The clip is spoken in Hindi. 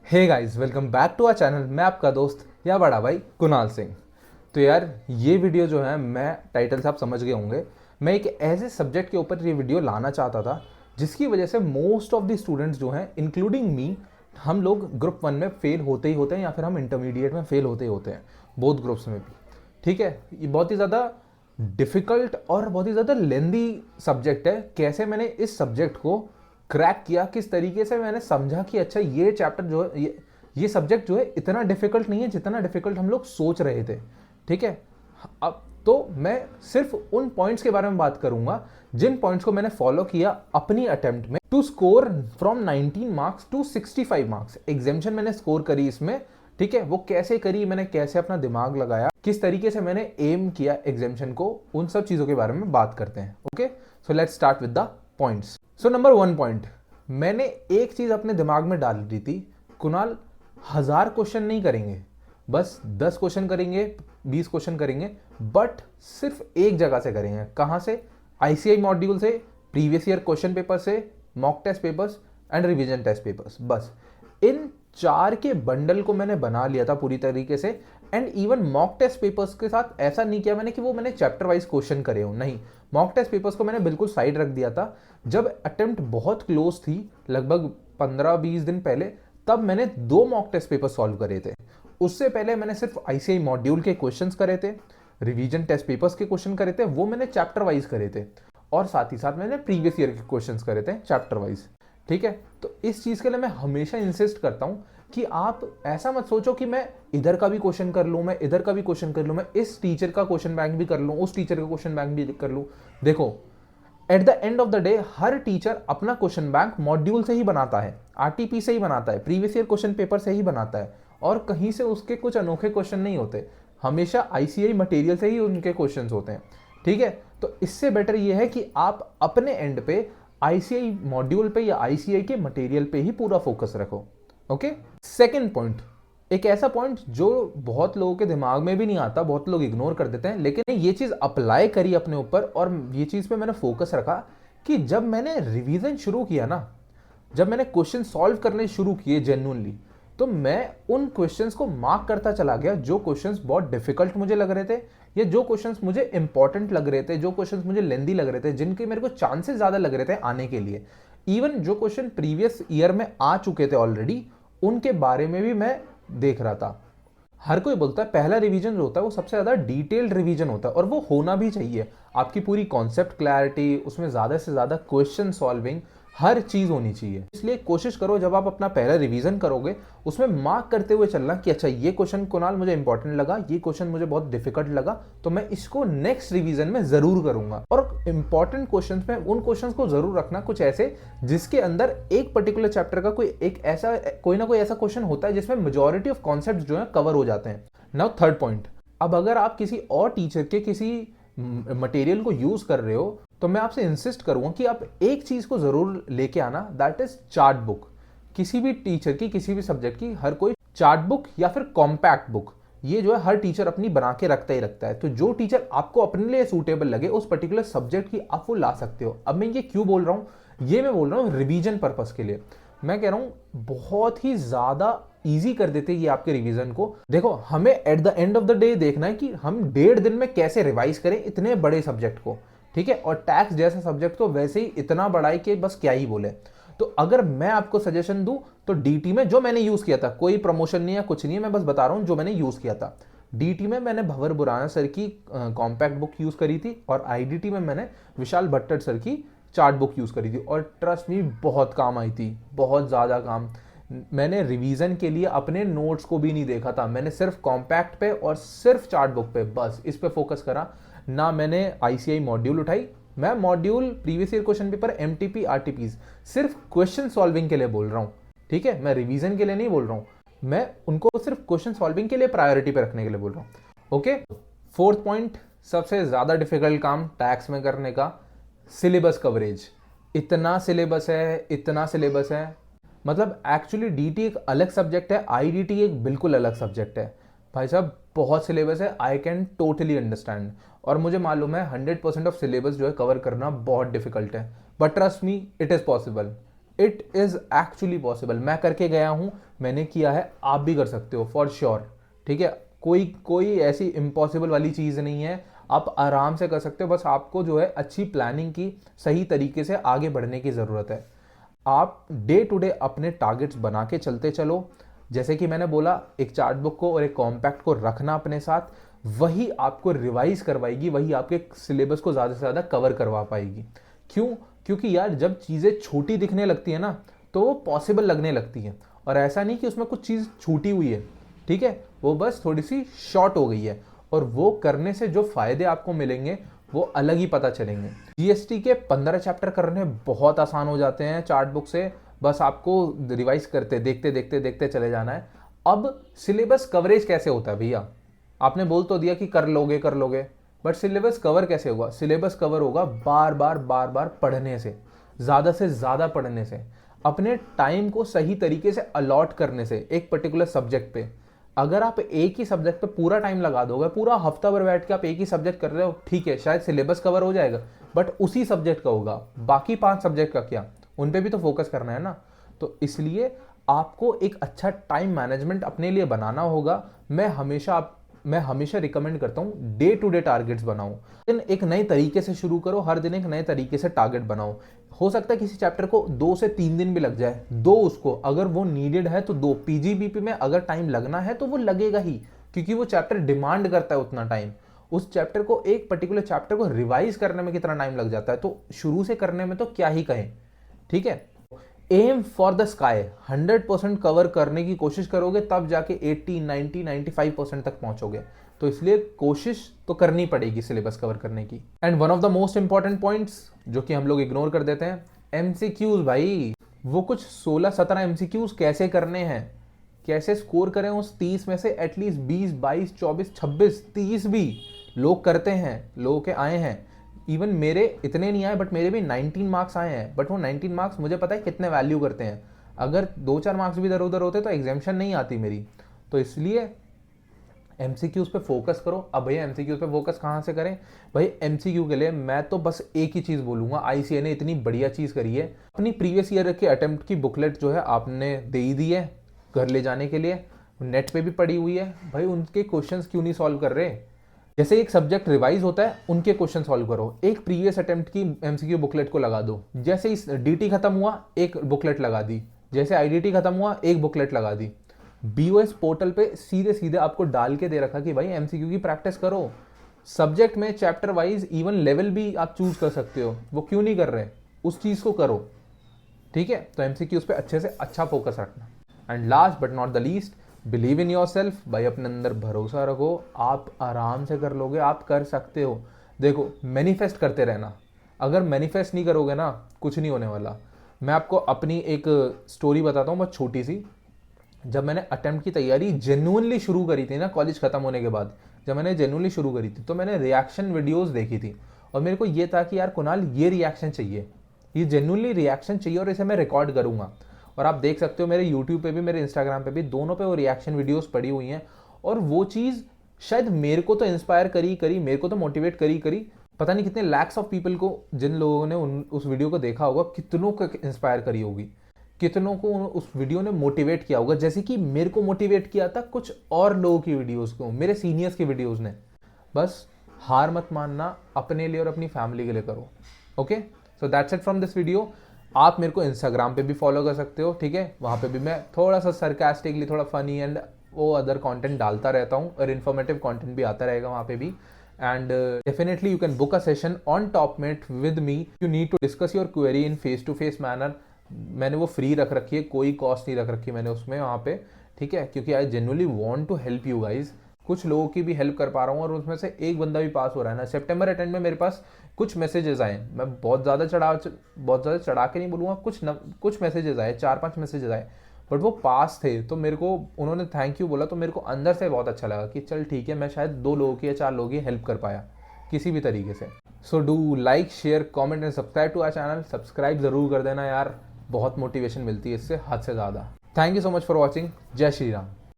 Hey guys, welcome back to our channel. मैं आपका दोस्त या बड़ा भाई कुणाल सिंह। तो यार, ये वीडियो जो है, मैं टाइटल से आप समझ गए होंगे, मैं एक ऐसे सब्जेक्ट के ऊपर ये वीडियो लाना चाहता था जिसकी वजह से मोस्ट ऑफ द स्टूडेंट्स जो हैं, इंक्लूडिंग मी, हम लोग ग्रुप 1 में फेल होते ही होते हैं या फिर हम इंटरमीडिएट में फेल होते ही होते हैं, बोथ ग्रुप्स में भी। ठीक है, ये बहुत ही ज़्यादा डिफ़िकल्ट और बहुत ही ज़्यादा लेंदी सब्जेक्ट है। कैसे मैंने इस सब्जेक्ट को क्रैक किया, किस तरीके से मैंने समझा कि अच्छा, ये चैप्टर जो है, ये सब्जेक्ट जो है इतना डिफिकल्ट नहीं है जितना डिफिकल्ट हम लोग सोच रहे थे। ठीक है, अब तो मैं सिर्फ उन पॉइंट्स के बारे में बात करूंगा जिन पॉइंट्स को मैंने फॉलो किया अपनी अटेम्प्ट में to score from 19 marks to 65 marks. Examination मैंने स्कोर करी इसमें। ठीक है, वो कैसे करी, मैंने कैसे अपना दिमाग लगाया, किस तरीके से मैंने एम किया एग्जामिशन को, उन सब चीजों के बारे में बात करते हैं। Okay, so let's start with the points. So number 1 point, मैंने एक चीज अपने दिमाग में डाल दी थी, कुणाल 1000 क्वेश्चन नहीं करेंगे, बस 10 क्वेश्चन करेंगे, 20 क्वेश्चन करेंगे, बट सिर्फ एक जगह से करेंगे। कहां से? आईसीआई मॉड्यूल से, प्रीवियस ईयर क्वेश्चन पेपर से, mock test papers and revision test papers. बस इन 4 के बंडल को मैंने बना लिया था पूरी तरीके से। And even mock test papers के साथ ऐसा नहीं किया मैंने कि वो मैंने चैप्टर वाइज क्वेश्चन करे हो, नहीं। मॉक टेस्ट पेपर्स को मैंने बिल्कुल साइड रख दिया था। जब अटेम्प्ट बहुत क्लोज थी, लगभग 15-20 दिन पहले, तब मैंने 2 मॉक टेस्ट पेपर सॉल्व करे थे। उससे पहले मैंने सिर्फ आईसीआई मॉड्यूल के क्वेश्चंस करे थे, रिवीजन टेस्ट पेपर्स के क्वेश्चन करे थे, वो मैंने चैप्टर वाइज करे थे, और साथ ही साथ मैंने प्रीवियस ईयर के क्वेश्चंस करे थे चैप्टर वाइज। ठीक है, तो इस चीज के लिए मैं हमेशा इंसिस्ट करता हूं कि आप ऐसा मत सोचो कि मैं इधर का भी क्वेश्चन कर लूं, मैं इधर का भी क्वेश्चन कर लूं, मैं इस टीचर का क्वेश्चन बैंक भी कर लूं, उस टीचर का क्वेश्चन बैंक भी कर लूं। देखो, at the end of the day her teacher अपना क्वेश्चन बैंक मॉड्यूल से ही बनाता है, आरटीपी से ही बनाता है, प्रीवियस ईयर क्वेश्चन पेपर से ही बनाता है, और कहीं से उसके कुछ अनोखे क्वेश्चन नहीं होते। हमेशा आईसीआई मटेरियल से ही उनके क्वेश्चंस होते हैं। ठीक है, तो इससे बेटर ये है कि आप अपने एंड पे आईसीआई मॉड्यूल पे या आईसीआई के मटेरियल पे ही पूरा फोकस रखो। ओके, सेकेंड पॉइंट, एक ऐसा पॉइंट जो बहुत लोगों के दिमाग में भी नहीं आता, बहुत लोग इग्नोर कर देते हैं, लेकिन ये चीज अप्लाई करी अपने ऊपर और ये चीज पे मैंने फोकस रखा कि जब मैंने रिवीजन शुरू किया ना, जब मैंने क्वेश्चन सॉल्व करने शुरू किए जेन्युइनली, तो मैं उन क्वेश्चंस को मार्क करता चला गया जो क्वेश्चंस बहुत डिफिकल्ट मुझे लग रहे थे, या जो क्वेश्चंस मुझे इंपॉर्टेंट लग रहे थे, जो क्वेश्चंस मुझे लेंदी लग रहे थे, जिनके मेरे को चांसेस ज्यादा लग रहे थे आने के लिए। इवन जो क्वेश्चन प्रीवियस ईयर में आ चुके थे ऑलरेडी, उनके बारे में भी मैं देख रहा था। हर कोई बोलता है पहला रिवीजन जो होता है वो सबसे ज्यादा डिटेल्ड रिवीजन होता है, और वो होना भी चाहिए। आपकी पूरी कॉन्सेप्ट क्लैरिटी, उसमें ज्यादा से ज्यादा क्वेश्चन सॉल्विंग, हर चीज होनी चाहिए। इसलिए कोशिश करो जब आप अपना पहला रिवीजन करोगे, उसमें मार्क करते हुए चलना कि अच्छा, ये क्वेश्चन कुणाल मुझे इंपॉर्टेंट लगा, ये क्वेश्चन मुझे बहुत डिफिकल्ट लगा, तो मैं इसको नेक्स्ट रिवीजन में जरूर करूंगा। और इंपॉर्टेंट क्वेश्चन में उन क्वेश्चन को जरूर रखना कुछ ऐसे जिसके अंदर एक पर्टिकुलर चैप्टर का कोई ना कोई ऐसा क्वेश्चन होता है जिसमें मेजॉरिटी ऑफ कॉन्सेप्ट जो है कवर हो जाते हैं। नाउ थर्ड पॉइंट, अब अगर आप किसी और टीचर के किसी मटेरियल को यूज कर रहे हो, तो मैं आपसे इंसिस्ट करूंगा कि आप एक चीज को जरूर लेके आना, दैट इज चार्ट बुक। किसी भी टीचर की, किसी भी सब्जेक्ट की, हर कोई चार्ट बुक या फिर कॉम्पैक्ट बुक, ये जो है हर टीचर अपनी बना के रखता ही रखता है। तो जो टीचर आपको अपने लिए सूटेबल लगे उस पर्टिकुलर सब्जेक्ट की, आप वो ला सकते हो। अब मैं ये क्यों बोल रहा हूं? ये मैं बोल रहा हूं रिवीजन पर्पस के लिए। मैं कह रहा हूं बहुत ही ज्यादा इजी कर देते ये आपके रिवीजन को। देखो, हमें at the end of the day देखना है कि हम 1.5 दिन में कैसे रिवाइज करें इतने बड़े सब्जेक्ट को। ठीक है, और टैक्स जैसा सब्जेक्ट तो वैसे ही इतना बड़ा है कि बस क्या ही बोले। तो अगर मैं आपको सजेशन दूं तो डीटी में जो मैंने यूज किया था, कोई प्रमोशन नहीं है, कुछ नहीं है, मैं बस बता रहा हूं जो मैंने यूज किया था। डीटी में मैंने भंवर बुराना सर की कॉम्पैक्ट बुक यूज करी थी, और आईडीटी में मैंने विशाल भट्टर सर की चार्ट बुक यूज करी थी, और ट्रस्ट मी बहुत काम आई थी, बहुत ज्यादा काम। मैंने रिवीजन के लिए अपने नोट्स को भी नहीं देखा था, मैंने सिर्फ कॉम्पैक्ट पे और सिर्फ चार्ट बुक पे, बस इस पे फोकस करा। ना मैंने आईसीआई मॉड्यूल उठाई, मैं module, previous year question paper, MTP, RTPs सिर्फ क्वेश्चन सॉल्विंग के लिए बोल रहा हूं। ठीक है, मैं रिवीजन के लिए नहीं बोल रहा हूं, मैं उनको सिर्फ क्वेश्चन सॉल्विंग के लिए प्रायोरिटी पे रखने के लिए बोल रहा हूं। ओके, फोर्थ पॉइंट, सबसे ज्यादा डिफिकल्ट काम टैक्स में करने का, सिलेबस कवरेज। इतना सिलेबस है, इतना सिलेबस है, मतलब एक्चुअली डीटी एक अलग सब्जेक्ट है, आईडीटी एक बिल्कुल अलग सब्जेक्ट है। भाई साहब बहुत सिलेबस है, आई कैन टोटली अंडरस्टैंड, और मुझे मालूम है 100% ऑफ सिलेबस जो है कवर करना बहुत डिफिकल्ट है, but trust me, it is possible. It is actually possible. मैं करके गया हूँ, मैंने किया है, आप भी कर सकते हो फॉर श्योर। ठीक है, कोई कोई ऐसी इम्पॉसिबल वाली चीज़ नहीं है, आप आराम से कर सकते हो। बस आपको जो है अच्छी प्लानिंग की, सही तरीके से आगे बढ़ने की ज़रूरत है। आप डे टू डे अपने टारगेट्स बना के चलते चलो। जैसे कि मैंने बोला, एक चार्ट बुक को और एक कॉम्पैक्ट को रखना अपने साथ, वही आपको रिवाइज करवाएगी, वही आपके सिलेबस को ज़्यादा से ज़्यादा कवर करवा पाएगी। क्यों? क्योंकि यार जब चीज़ें छोटी दिखने लगती है ना, तो वो पॉसिबल लगने लगती है। और ऐसा नहीं कि उसमें कुछ चीज़ छूटी हुई है, ठीक है, वो बस थोड़ी सी शॉर्ट हो गई है, और वो करने से जो फायदे आपको मिलेंगे वो अलग ही पता चलेंगे। जीएसटी के 15 चैप्टर करने बहुत आसान हो जाते हैं चार्ट बुक से, बस आपको रिवाइज करते देखते देखते देखते चले जाना है। अब सिलेबस कवरेज कैसे होता है भैया? आपने बोल तो दिया कि कर लोगे, बट सिलेबस कवर कैसे होगा? सिलेबस कवर होगा बार बार पढ़ने से ज़्यादा पढ़ने से, अपने टाइम को सही तरीके से अलॉट करने से एक पर्टिकुलर सब्जेक्ट पे। अगर आप एक ही सब्जेक्ट पे पूरा टाइम लगा दोगे, पूरा हफ्ता भर बैठ के आप एक ही सब्जेक्ट कर रहे हो, ठीक है, शायद सिलेबस कवर हो जाएगा, बट उसी सब्जेक्ट का होगा, बाकी 5 सब्जेक्ट का क्या? उन पे भी तो फोकस करना है ना। तो इसलिए आपको एक अच्छा टाइम मैनेजमेंट अपने लिए बनाना होगा। मैं हमेशा रिकमेंड करता हूँ डे टू डे टारगेट्स बनाओ। दिन एक नए तरीके से शुरू करो, हर दिन एक नए तरीके से टारगेट बनाओ। हो सकता है किसी चैप्टर को 2 से 3 दिन भी लग जाए, दो उसको, अगर वो नीडेड है तो दो। पीजीबीपी में अगर टाइम लगना है तो वो लगेगा ही, क्योंकि वो चैप्टर डिमांड करता है उतना टाइम। उस चैप्टर को, एक पर्टिकुलर चैप्टर को रिवाइज करने में कितना टाइम लग जाता है, तो शुरू से करने में तो क्या ही कहें। ठीक है, aim for the sky, 100% cover करने की कोशिश करोगे, तब जाके 80, 90, 95% तक पहुंचोगे। तो इसलिए कोशिश तो करनी पड़ेगी सिलेबस कवर करने की। And one of the most important points जो कि हम लोग इग्नोर कर देते हैं, एमसीक्यूज। भाई वो कुछ 16-17 एमसीक्यूज कैसे करने हैं, कैसे स्कोर करें उस 30 में से एटलीस्ट 20, 22, 24, 26, 30 भी लोग करते हैं, लोगों के आए हैं। इवन मेरे इतने नहीं आए, बट मेरे भी 19 मार्क्स आए हैं। बट वो 19 मार्क्स मुझे पता है कितने वैल्यू करते हैं। अगर 2-4 मार्क्स भी इधर उधर होते तो एग्जामिशन नहीं आती मेरी। तो इसलिए एमसीक्यूज पे फोकस करो। अब भैया एमसीक्यूज पे फोकस कहाँ से करें? भाई एमसीक्यू के लिए मैं तो बस एक ही चीज़ बोलूँगा, आईसीए ने इतनी बढ़िया चीज़ करी है, अपनी प्रीवियस ईयर के अटेम्प्ट की बुकलेट जो है आपने दे ही दी है घर ले जाने के लिए, नेट पे भी पड़ी हुई है। भाई उनके क्वेश्चंस क्यों नहीं सॉल्व कर रहे? जैसे एक सब्जेक्ट रिवाइज होता है, उनके क्वेश्चन सॉल्व करो। एक प्रीवियस अटेम्प्ट की एमसीक्यू बुकलेट को लगा दो। जैसे इस डीटी खत्म हुआ, एक बुकलेट लगा दी। जैसे आईडीटी खत्म हुआ, एक बुकलेट लगा दी। बीओएस पोर्टल पे सीधे सीधे आपको डाल के दे रखा कि भाई एमसीक्यू की प्रैक्टिस करो। सब्जेक्ट में चैप्टर वाइज इवन लेवल भी आप चूज कर सकते हो, वो क्यों नहीं कर रहे? उस चीज को करो। ठीक है, तो एमसीक्यूज पे अच्छे से अच्छा फोकस रखना। And last but not the least, believe in your self. भाई अपने अंदर भरोसा रखो, आप आराम से कर लोगे, आप कर सकते हो। देखो, मैनिफेस्ट करते रहना। अगर मैनिफेस्ट नहीं करोगे ना, कुछ नहीं होने वाला। मैं आपको अपनी एक स्टोरी बताता हूँ, बहुत छोटी सी। जब मैंने अटेम्प्ट की तैयारी जेन्युइनली शुरू करी थी ना, कॉलेज खत्म होने के बाद जब मैंने जेन्युइनली शुरू करी थी, तो मैंने रिएक्शन वीडियोस देखी थी, और मेरे को ये था कि यार कुणाल, ये रिएक्शन चाहिए, ये जेन्युइनली रिएक्शन चाहिए, और इसे मैं रिकॉर्ड करूँगा। और आप देख सकते हो मेरे यूट्यूब पे भी, मेरे इंस्टाग्राम पे भी, दोनों पे वो रिएक्शन वीडियोस पड़ी हुई हैं। और वो चीज़ शायद मेरे को तो इंस्पायर करी, मेरे को तो मोटिवेट करी। पता नहीं कितने लैक्स ऑफ पीपल को, जिन लोगों ने उस वीडियो को देखा होगा, कितनों को इंस्पायर करी होगी, कितनों को उस वीडियो ने मोटिवेट किया होगा। जैसे कि मेरे को मोटिवेट किया था कुछ और लोगों की वीडियोज़ को, मेरे सीनियर्स की वीडियोज़ ने। बस हार मत मानना, अपने लिए और अपनी फैमिली के लिए करो। Okay, so that's it from this video. आप मेरे को इंस्टाग्राम पे भी फॉलो कर सकते हो, ठीक है, वहाँ पे भी मैं थोड़ा सा सरकास्टिकली, थोड़ा फनी एंड वो अदर कंटेंट डालता रहता हूँ, और इन्फॉर्मेटिव कंटेंट भी आता रहेगा वहाँ पे भी। And definitely you can book a session on Topmate with me. You need to discuss your query in face to face manner. मैंने वो फ्री रख रखी है, कोई कॉस्ट नहीं रख रखी मैंने उसमें वहाँ पे, ठीक है, क्योंकि I genuinely want to help you guys. कुछ लोगों की भी हेल्प कर पा रहा हूँ, और उसमें से एक बंदा भी पास हो रहा है ना। सितंबर अटेंड में मेरे पास कुछ मैसेजेस आए, मैं बहुत ज़्यादा चढ़ा के नहीं बोलूँगा, कुछ मैसेजेस आए, 4-5 मैसेजेस आए, बट वो पास थे। तो मेरे को उन्होंने थैंक यू बोला, तो मेरे को अंदर से बहुत अच्छा लगा कि चल ठीक है, मैं शायद 2 लोगों की या 4 लोगों की हेल्प कर पाया किसी भी तरीके से। So do like, share, comment and subscribe to our channel. Subscribe ज़रूर कर देना यार, बहुत मोटिवेशन मिलती है इससे, हद से ज़्यादा। Thank you so much for watching. जय श्री राम।